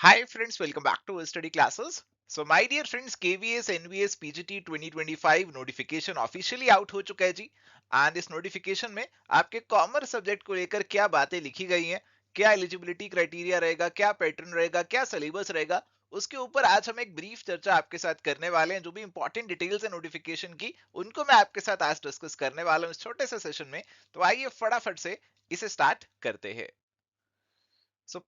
Hi friends, welcome back to our study classes. So my dear friends, KVS NVS PGT 2025 notification officially out हो चुका है जी। And इस notification में आपके commerce subject को लेकर क्या बातें लिखी गई हैं, क्या एलिजिबिलिटी क्राइटेरिया रहेगा, क्या पैटर्न रहेगा, क्या सिलेबस रहेगा, उसके ऊपर आज हम एक ब्रीफ चर्चा आपके साथ करने वाले हैं। जो भी इंपॉर्टेंट डिटेल्स है नोटिफिकेशन की, उनको मैं आपके साथ आज डिस्कस करने वाला हूँ इस छोटे से सेशन में। तो आइए फटाफट से इसे स्टार्ट करते हैं।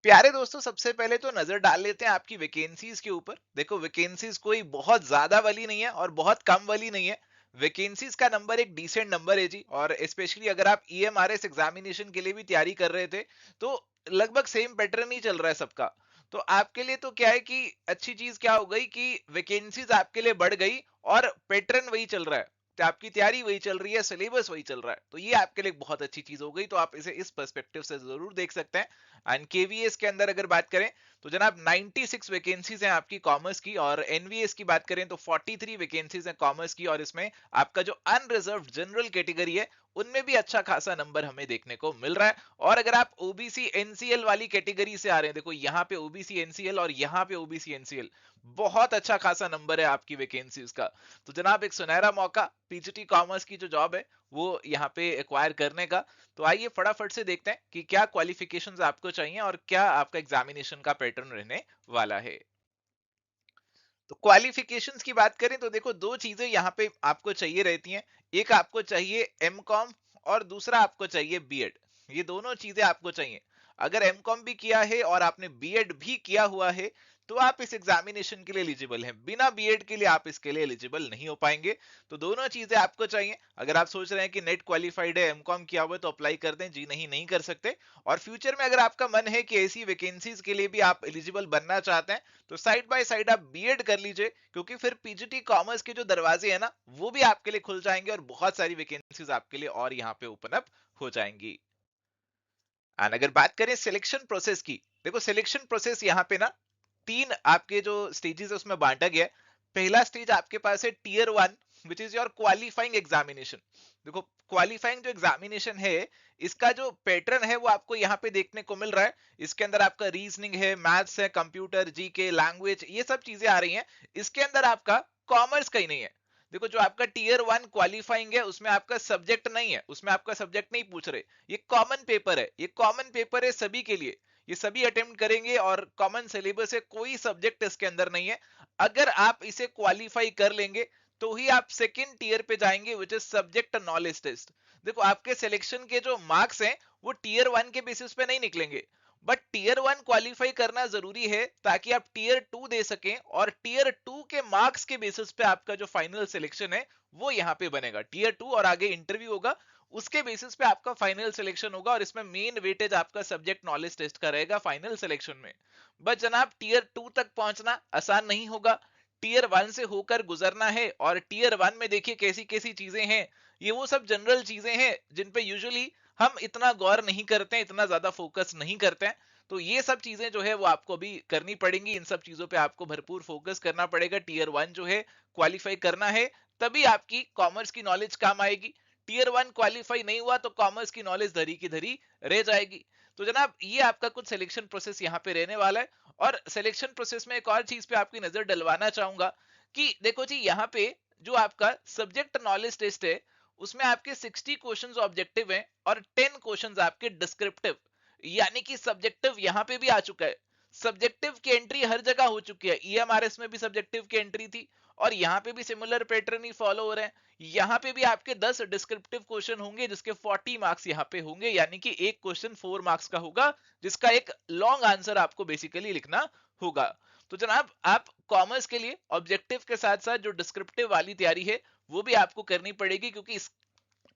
प्यारे दोस्तों, सबसे पहले तो नजर डाल लेते हैं आपकी वैकेंसीज के ऊपर। देखो, वैकेंसीज कोई बहुत ज्यादा वाली नहीं है और बहुत कम वाली नहीं है। वैकेंसीज का नंबर एक डिसेंट नंबर है जी। और स्पेशली अगर आप ईएमआरएस एग्जामिनेशन के लिए भी तैयारी कर रहे थे तो लगभग सेम पैटर्न ही चल रहा है सबका। तो आपके लिए तो क्या है कि अच्छी चीज क्या हो गई कि वैकेंसीज आपके लिए बढ़ गई और पैटर्न वही चल रहा है। तो आपकी तैयारी वही चल रही है, सिलेबस वही चल रहा है, तो ये आपके लिए बहुत अच्छी चीज हो गई। तो आप इसे इस पर्सपेक्टिव से जरूर देख सकते हैं। एंड केवीएस के अंदर अगर बात करें तो जनाब 96 वैकेंसीज हैं आपकी कॉमर्स की, और एनवीएस की बात करें तो 43 वैकेंसीज हैं कॉमर्स की। और इसमें आपका जो अनरिजर्व्ड जनरल कैटेगरी है उनमें भी अच्छा खासा नंबर हमें देखने को मिल रहा है। और अगर आप ओबीसी एनसीएल वाली कैटेगरी से आ रहे हैं, देखो यहाँ पे ओबीसी एनसीएल और यहाँ पे ओबीसी एनसीएल, बहुत अच्छा खासा नंबर है आपकी वैकेंसीज का। तो जनाब एक सुनहरा मौका पीजीटी कॉमर्स की जो जॉब है वो यहाँ पे एक्वायर करने का। तो आइए फटाफट से देखते हैं कि क्या क्वालिफिकेशंस आपको चाहिए और क्या आपका एग्जामिनेशन का पैटर्न रहने वाला है। तो क्वालिफिकेशंस की बात करें तो देखो, दो चीजें यहाँ पे आपको चाहिए रहती हैं। एक आपको चाहिए एमकॉम और दूसरा आपको चाहिए बीएड। ये दोनों चीजें आपको चाहिए। अगर एमकॉम भी किया है और आपने बीएड भी किया हुआ है तो आप इस एग्जामिनेशन के लिए एलिजिबल हैं। बिना बीएड के लिए आप इसके लिए एलिजिबल नहीं हो पाएंगे। तो दोनों चीजें आपको चाहिए। अगर आप सोच रहे हैं कि नेट क्वालिफाइड है, एमकॉम किया हुआ है, तो अप्लाई कर दें। जी नहीं, नहीं कर सकते। और फ्यूचर में अगर आपका मन है कि ऐसी वैकेंसीज के लिए भी आप एलिजिबल बनना चाहते हैं तो साइड बाय साइड आप बीएड कर लीजिए, क्योंकि फिर पीजीटी कॉमर्स के जो दरवाजे हैं ना, वो भी आपके लिए खुल जाएंगे और बहुत सारी वैकेंसीज आपके लिए और यहाँ पे ओपन अप हो जाएंगी। एंड अगर बात करें सिलेक्शन प्रोसेस की, देखो सिलेक्शन प्रोसेस यहाँ पे ना तीन आपके जो स्टेजेस है उसमें बांटा गया है। पहला स्टेज आपके पास है tier one, which is your qualifying examination. देखो, क्वालिफाइंग जो एग्जामिनेशन है इसका जो पैटर्न है वो आपको यहाँ पे देखने को मिल रहा है। इसके अंदर आपका रीजनिंग है, मैथ्स है, कंप्यूटर, जीके, लैंग्वेज, ये सब चीजें आ रही हैं। इसके अंदर आपका कॉमर्स का ही नहीं है। देखो, जो आपका टीयर वन क्वालिफाइंग है उसमें आपका सब्जेक्ट नहीं है, उसमें आपका सब्जेक्ट नहीं पूछ रहे। ये कॉमन पेपर है, ये कॉमन पेपर है सभी के लिए। ये सभी अटेम्प्ट करेंगे और कॉमन सिलेबस है, कोई सब्जेक्ट इसके अंदर नहीं है। अगर आप इसे क्वालिफाई कर लेंगे तो ही आप सेकेंड टीयर पे जाएंगे, which is subject knowledge test. देखो, आपके सिलेक्शन के जो मार्क्स हैं वो टीयर वन के बेसिस पे नहीं निकलेंगे, बट टीयर वन क्वालिफाई करना जरूरी है ताकि आप टीयर टू दे सकें। और टीयर टू के मार्क्स के बेसिस पे आपका जो फाइनल सिलेक्शन है वो यहाँ पे बनेगा। टीयर टू और आगे इंटरव्यू होगा, उसके बेसिस पे आपका फाइनल सिलेक्शन होगा। और इसमें मेन वेटेज आपका सब्जेक्ट नॉलेज टेस्ट का रहेगा फाइनल सिलेक्शन में। बट जनाब, टीयर टू तक पहुंचना आसान नहीं होगा। टीयर वन से होकर गुजरना है। और टीयर वन में देखिए कैसी कैसी चीजें हैं। ये वो सब जनरल चीजें हैं जिन पे यूजुअली हम इतना गौर नहीं करते हैं, इतना ज्यादा फोकस नहीं करते हैं। तो ये सब चीजें जो है वो आपको भी करनी पड़ेंगी। इन सब चीजों पे आपको भरपूर फोकस करना पड़ेगा। टीयर वन जो है क्वालिफाई करना है, तभी आपकी कॉमर्स की नॉलेज काम आएगी। टीयर वन क्वालिफाई नहीं हुआ तो कॉमर्स की नॉलेज धरी की धरी रह जाएगी। तो जनाब, ये आपका कुछ सिलेक्शन प्रोसेस यहाँ पे रहने वाला है। और सिलेक्शन प्रोसेस में एक और चीज पे आपकी नजर डलवाना चाहूंगा कि देखो जी, यहाँ पे जो आपका सब्जेक्ट नॉलेज टेस्ट है उसमें आपके 60 क्वेश्चंस ऑब्जेक्टिव हैं और 10 क्वेश्चंस आपके डिस्क्रिप्टिव। यानी कि सब्जेक्टिव यहाँ पे भी आ चुका है। सब्जेक्टिव की एंट्री हर जगह हो चुकी है। ईएमआरएस में भी सब्जेक्टिव की एंट्री थी और यहाँ पे भी सिमिलर पैटर्न ही फॉलो हो रहे हैं। यहाँ पे भी आपके 10 डिस्क्रिप्टिव क्वेश्चन होंगे जिसके 40 मार्क्स यहाँ पे होंगे, यानी कि एक क्वेश्चन 4 मार्क्स का होगा जिसका एक लॉन्ग आंसर आपको बेसिकली लिखना होगा। तो जनाब, आप कॉमर्स के लिए ऑब्जेक्टिव के साथ साथ जो डिस्क्रिप्टिव वाली तैयारी है वो भी आपको करनी पड़ेगी, क्योंकि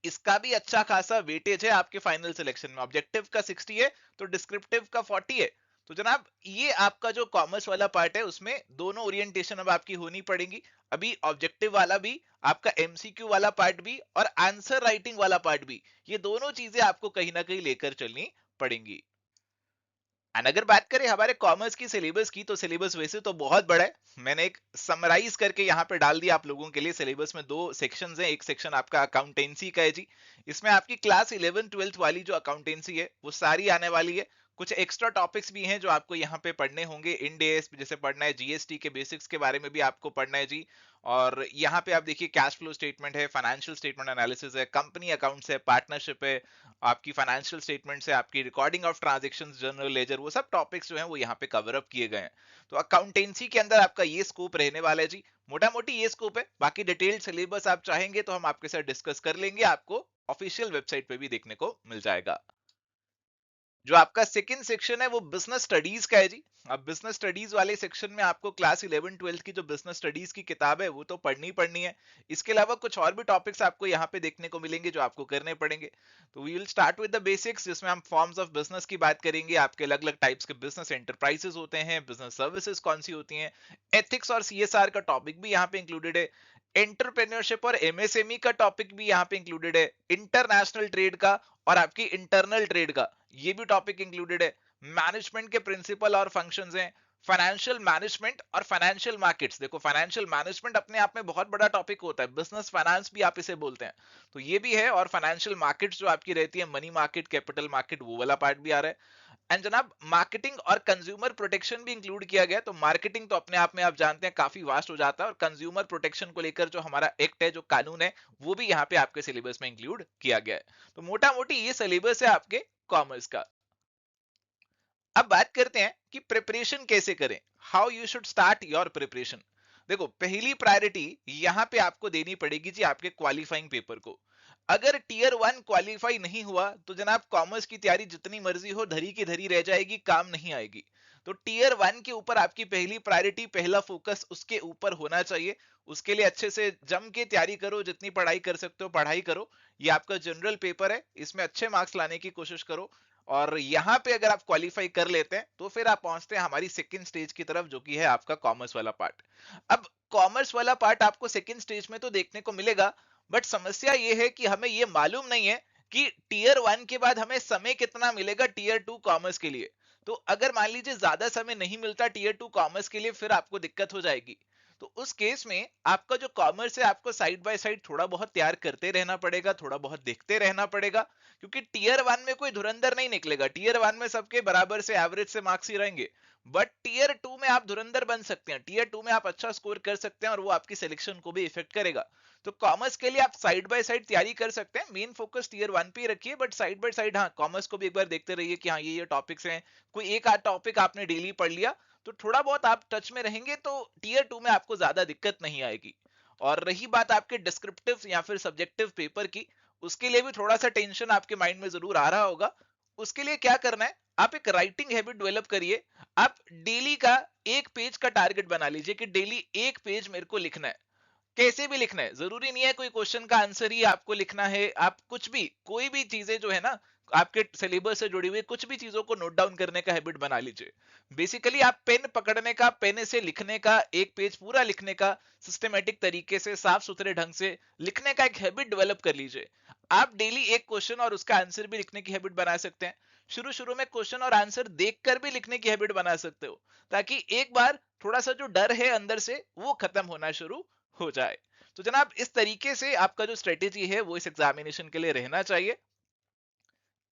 इसका भी अच्छा खासा वेटेज है आपके फाइनल सिलेक्शन में। ऑब्जेक्टिव का 60 है तो डिस्क्रिप्टिव का 40 है। तो जनाब, ये आपका जो कॉमर्स वाला पार्ट है उसमें दोनों ओरिएंटेशन अब आपकी होनी पड़ेगी। अभी ऑब्जेक्टिव वाला भी, आपका एमसीक्यू वाला पार्ट भी और आंसर राइटिंग वाला पार्ट भी, ये दोनों चीजें आपको कहीं ना कहीं लेकर चलनी पड़ेंगी। एंड अगर बात करें हमारे कॉमर्स की सिलेबस की, तो सिलेबस वैसे तो बहुत बड़ा है। मैंने एक समराइज करके यहाँ पे डाल दिया आप लोगों के लिए। सिलेबस में दो सेक्शंस हैं। एक सेक्शन आपका अकाउंटेंसी का है जी। इसमें आपकी क्लास 11 12 वाली जो अकाउंटेंसी है वो सारी आने वाली है। कुछ एक्स्ट्रा टॉपिक्स भी हैं जो आपको यहाँ पे पढ़ने होंगे। इंड एएस जैसे पढ़ना है, जीएसटी के बेसिक्स के बारे में भी आपको पढ़ना है जी। और यहाँ पे आप देखिए कैश फ्लो स्टेटमेंट है, फाइनेंशियल स्टेटमेंट एनालिसिस है, कंपनी अकाउंट्स है, पार्टनरशिप है, आपकी फाइनेंशियल स्टेटमेंट्स है, आपकी recording of transactions, general ledger, वो सब टॉपिक्स जो हैं वो यहाँ पे कवर अप किए गए हैं। तो अकाउंटेंसी के अंदर आपका ये स्कोप रहने वाला है जी। मोटा मोटी ये स्कोप है, बाकी डिटेल्ड सिलेबस आप चाहेंगे तो हम आपके साथ डिस्कस कर लेंगे, आपको ऑफिशियल वेबसाइट पे भी देखने को मिल जाएगा। जो आपका सेकंड सेक्शन है वो बिजनेस स्टडीज का है जी। अब बिजनेस स्टडीज वाले सेक्शन में आपको क्लास 11 12 की जो बिजनेस स्टडीज की किताब है वो तो पढ़नी है। इसके अलावा कुछ और भी टॉपिक्स आपको यहाँ पे देखने को मिलेंगे जो आपको करने पड़ेंगे। तो we will start with the basics, जिसमें हम फॉर्म्स ऑफ बिजनेस की बात करेंगे, आपके अलग अलग टाइप्स के बिजनेस एंटरप्राइजेस होते हैं, बिजनेस सर्विसेज कौन सी होती हैं, एथिक्स और सीएसआर का टॉपिक भी यहाँ पे इंक्लूडेड है, एंटरप्रेन्योरशिप और एमएसएमई का टॉपिक भी यहाँ पे इंक्लूडेड है, इंटरनेशनल ट्रेड का और आपकी इंटरनल ट्रेड का ये भी टॉपिक इंक्लूडेड है, मैनेजमेंट के प्रिंसिपल और फंक्शंस हैं, फाइनेंशियल मैनेजमेंट और फाइनेंशियल मार्केट्स। देखो फाइनेंशियल मैनेजमेंट अपने आप में बहुत बड़ा टॉपिक होता है, बिजनेस फाइनेंस भी आप इसे बोलते हैं, तो ये भी है। और फाइनेंशियल मार्केट्स जो आपकी रहती है, मनी मार्केट, कैपिटल मार्केट, वो वाला पार्ट भी आ रहा है। एंड जनाब मार्केटिंग और कंज्यूमर प्रोटेक्शन भी इंक्लूड किया गया। तो मार्केटिंग तो अपने आप में आप जानते हैं काफी वास्ट हो जाता है, और कंज्यूमर प्रोटेक्शन को लेकर जो हमारा एक्ट है, जो कानून है, वो भी यहाँ पे आपके सिलेबस में इंक्लूड किया गया है। तो मोटा मोटी ये सिलेबस है आपके कॉमर्स का। अब बात करते हैं कि प्रिपरेशन कैसे करें, how you should start your preparation. देखो पहली प्रायोरिटी यहां पे आपको देनी पड़ेगी जी आपके क्वालिफाइंग पेपर को। अगर टीयर 1 क्वालिफाई नहीं हुआ तो जनाब कॉमर्स की तैयारी जितनी मर्जी हो धरी की धरी रह जाएगी, काम नहीं आएगी। तो टीयर 1 के ऊपर आपकी पहली प्रायोरिटी, पहला फोकस उसके ऊपर होना चाहिए। उसके लिए अच्छे से जम के तैयारी करो, जितनी पढ़ाई कर सकते हो पढ़ाई करो। ये आपका जनरल पेपर है, इसमें अच्छे मार्क्स लाने की कोशिश करो। और यहाँ पे अगर आप क्वालिफाई कर लेते हैं तो फिर आप पहुंचते हैं हमारी सेकंड स्टेज की तरफ, जो कि है आपका कॉमर्स वाला पार्ट। अब कॉमर्स वाला पार्ट आपको सेकंड स्टेज में तो देखने को मिलेगा, बट समस्या ये है कि हमें ये मालूम नहीं है कि टीयर 1 के बाद हमें समय कितना मिलेगा टीयर 2 कॉमर्स के लिए। तो अगर मान लीजिए ज्यादा समय नहीं मिलता टीयर 2 कॉमर्स के लिए, फिर आपको दिक्कत हो जाएगी। तो उस केस में आपका जो कॉमर्स है आपको साइड बाय साइड थोड़ा बहुत तैयार करते रहना पड़ेगा, थोड़ा बहुत देखते रहना पड़ेगा। क्योंकि टीयर 1 में कोई धुरंधर नहीं निकलेगा, टीयर 1 में सबके बराबर से एवरेज से मार्क्स ही रहेंगे। बट टीयर 2 में आप धुरंधर बन सकते हैं, टीयर 2 में आप अच्छा स्कोर कर सकते हैं और वो आपकी सिलेक्शन को भी इफेक्ट करेगा। तो कॉमर्स के लिए आप साइड बाय साइड तैयारी कर सकते हैं, मेन फोकस टीयर 1 पे ही रखिए, बट साइड बाय साइड हाँ कॉमर्स को भी एक बार देखते रहिए कि हाँ ये टॉपिक्स हैं। कोई एक आध टॉपिक आपने डेली पढ़ लिया तो थोड़ा बहुत आप टच में रहेंगे, तो टीयर 2 में आपको ज्यादा दिक्कत नहीं आएगी। और रही बात आपके डिस्क्रिप्टिव या फिर सब्जेक्टिव पेपर की, उसके लिए भी थोड़ा सा टेंशन आपके माइंड में जरूर आ रहा होगा। उसके लिए क्या करना है, आप एक राइटिंग हैबिट डेवलप करिए। आप डेली का एक पेज का टारगेट बना लीजिए कि डेली एक पेज मेरे को लिखना है। कैसे भी लिखना है, जरूरी नहीं है कोई क्वेश्चन का आंसर ही आपको लिखना है, आप कुछ भी कोई भी चीजें जो है ना आपके सिलेबस से जुड़ी हुई कुछ भी चीजों को नोट डाउन करने का हैबिट बना लीजिए। बेसिकली आप पेन पकड़ने का, पेन से लिखने का, एक पेज पूरा लिखने का, सिस्टमेटिक तरीके से साफ सुथरे ढंग से लिखने का एक हैबिट डेवलप कर लीजिए। आप डेली एक क्वेश्चन और उसका आंसर भी लिखने की हैबिट बना सकते हैं। शुरू शुरू में क्वेश्चन और आंसर देखकर भी लिखने की हैबिट बना सकते हो, ताकि एक बार थोड़ा सा जो डर है अंदर से वो खत्म होना शुरू हो जाए। तो जनाब इस तरीके से आपका जो स्ट्रेटेजी है वो इस एग्जामिनेशन के लिए रहना चाहिए।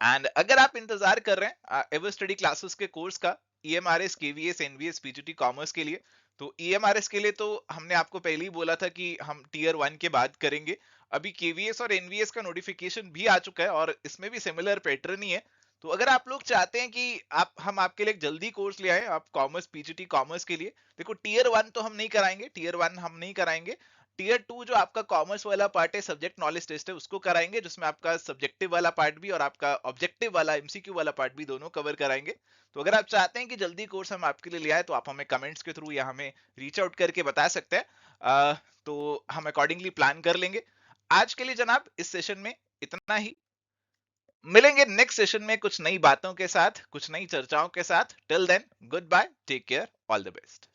एंड अगर आप इंतजार कर रहे हैं एवर स्टडी क्लासेस के कोर्स का, EMRS, KVS, NVS, PGT commerce के लिए, तो ईएमआरएस के लिए तो हमने आपको पहले ही बोला था कि हम टीयर 1 के बाद करेंगे। अभी केवीएस और एनवीएस का नोटिफिकेशन भी आ चुका है और इसमें भी सिमिलर पैटर्न ही है। तो अगर आप लोग चाहते हैं कि आप हम आपके लिए एक जल्दी कोर्स ले आए, आप कॉमर्स, पीजीटी कॉमर्स के लिए, देखो टीयर 1 तो हम नहीं कराएंगे, टीयर 1 हम नहीं कराएंगे। टीयर 2 जो आपका कॉमर्स वाला पार्ट है, सब्जेक्ट नॉलेज टेस्ट है, उसको कराएंगे, जिसमें आपका सब्जेक्टिव वाला पार्ट भी और आपका ऑब्जेक्टिव वाला एमसीक्यू वाला पार्ट भी दोनों कवर कराएंगे। तो अगर आप चाहते हैं कि जल्दी कोर्स हम आपके लिए ले आए तो आप हमें कमेंट्स के थ्रू या हमें रीच आउट करके बता सकते हैं। तो हम अकॉर्डिंगली प्लान कर लेंगे। आज के लिए जनाब इस सेशन में इतना ही। मिलेंगे नेक्स्ट सेशन में कुछ नई बातों के साथ, कुछ नई चर्चाओं के साथ। Till then goodbye, take care, all the best.